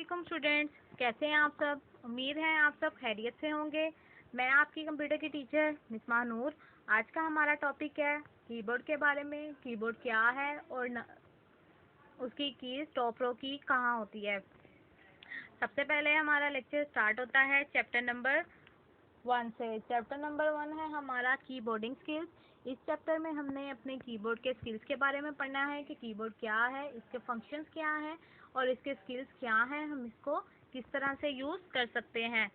वालेकुम स्टूडेंट्स, कैसे हैं आप सब। उम्मीद है आप सब खैरियत से होंगे। मैं आपकी कंप्यूटर की टीचर निस्मा नूर। आज का हमारा टॉपिक है कीबोर्ड के बारे में। कीबोर्ड क्या है और उसकी कीज टॉप रो की कहाँ होती है। सबसे पहले हमारा लेक्चर स्टार्ट होता है चैप्टर नंबर 1 से। चैप्टर नंबर 1 है हमारा कीबोर्डिंग स्किल्स। इस चैप्टर में हमने अपने कीबोर्ड के स्किल्स के बारे में पढ़ना है कि कीबोर्ड क्या है, इसके फंक्शंस क्या हैं और इसके स्किल्स क्या हैं, हम इसको किस तरह से यूज़ कर सकते हैं।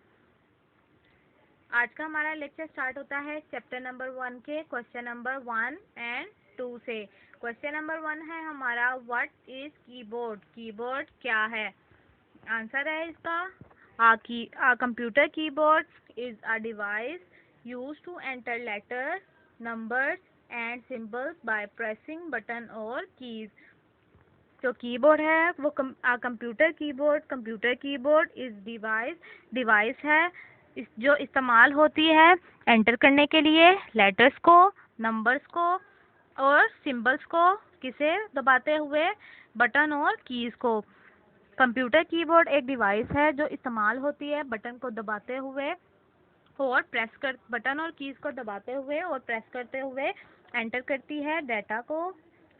आज का हमारा लेक्चर स्टार्ट होता है चैप्टर नंबर 1 के क्वेश्चन नंबर 1 एंड 2 से। क्वेश्चन नंबर 1 है हमारा व्हाट इज कीबोर्ड। कीबोर्ड क्या है। आंसर है इसका a computer keyboard is a device used to enter letters, numbers and symbols by pressing button और keys। जो कीबोर्ड है वो कंप्यूटर कीबोर्ड इस डिवाइस है जो इस्तेमाल होती है एंटर करने के लिए लेटर्स को, नंबर्स को और सिंबल्स को किसे दबाते हुए, बटन और कीज को। कंप्यूटर कीबोर्ड एक डिवाइस है जो इस्तेमाल होती है बटन को दबाते हुए और बटन और कीज को दबाते हुए और प्रेस करते हुए एंटर करती है डाटा को,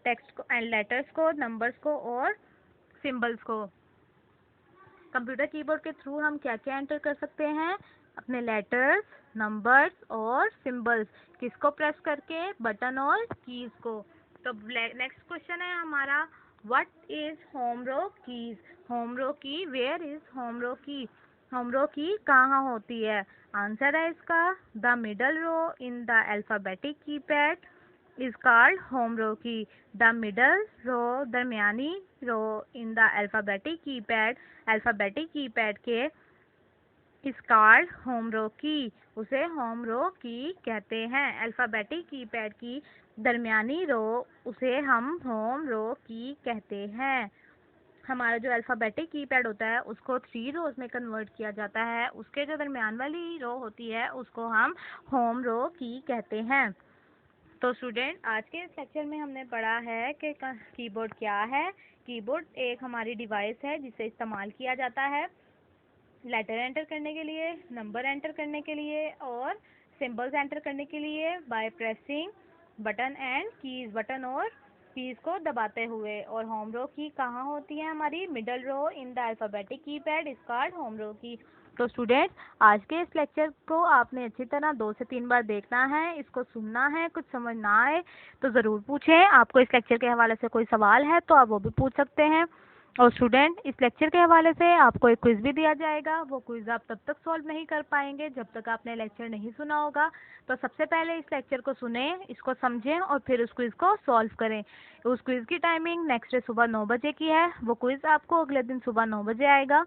टेक्स्ट को, लेटर्स को, नंबर्स को और सिंबल्स को। कंप्यूटर कीबोर्ड के थ्रू हम क्या क्या एंटर कर सकते हैं, अपने लेटर्स, नंबर्स और सिंबल्स, किसको प्रेस करके, बटन और कीज को। तो नेक्स्ट क्वेश्चन है हमारा what is home row keys. Home row key, where is home row की। होम रो की कहाँ होती है। आंसर है इसका the middle row in the alphabetic keypad is called home row key. The middle row, दरमियानी row in the alphabetic keypad के is called home row की, उसे होम रो की कहते हैं। अल्फाबेटिक कीपैड की दरमियानी रो उसे हम होम रो की कहते हैं। हमारा जो अल्फाबेटिक कीपैड होता है उसको 3 रोज में कन्वर्ट किया जाता है, उसके जो दरमियान वाली रो होती है उसको हम होम रो की कहते हैं। तो स्टूडेंट, आज के इस लेक्चर में हमने पढ़ा है कि कीबोर्ड क्या है। कीबोर्ड एक हमारी डिवाइस है जिसे इस्तेमाल किया जाता है लेटर एंटर करने के लिए, नंबर एंटर करने के लिए और सिंबल्स एंटर करने के लिए by pressing button and keys, button और कीज को दबाते हुए। और होम रो की कहाँ होती है हमारी, middle row in the alphabetic keypad is called home row key. तो स्टूडेंट्स, आज के इस लेक्चर को आपने अच्छी तरह 2 से 3 बार देखना है, इसको सुनना है। कुछ समझ ना आए तो ज़रूर पूछें। आपको इस लेक्चर के हवाले से कोई सवाल है तो आप वो भी पूछ सकते हैं। और स्टूडेंट, इस लेक्चर के हवाले से आपको एक क्विज भी दिया जाएगा। वो क्विज आप तब तक सॉल्व नहीं कर पाएंगे जब तक आपने लेक्चर नहीं सुना होगा। तो सबसे पहले इस लेक्चर को सुने, इसको समझें और फिर उस क्विज को सॉल्व करें। उस क्विज की टाइमिंग नेक्स्ट डे सुबह 9 बजे की है। वो क्विज आपको अगले दिन सुबह 9 बजे आएगा।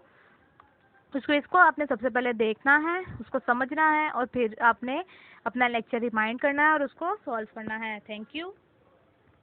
उस क्विज को आपने सबसे पहले देखना है, उसको समझना है और फिर आपने अपना लेक्चर रिमाइंड करना है और उसको सॉल्व करना है। Thank you.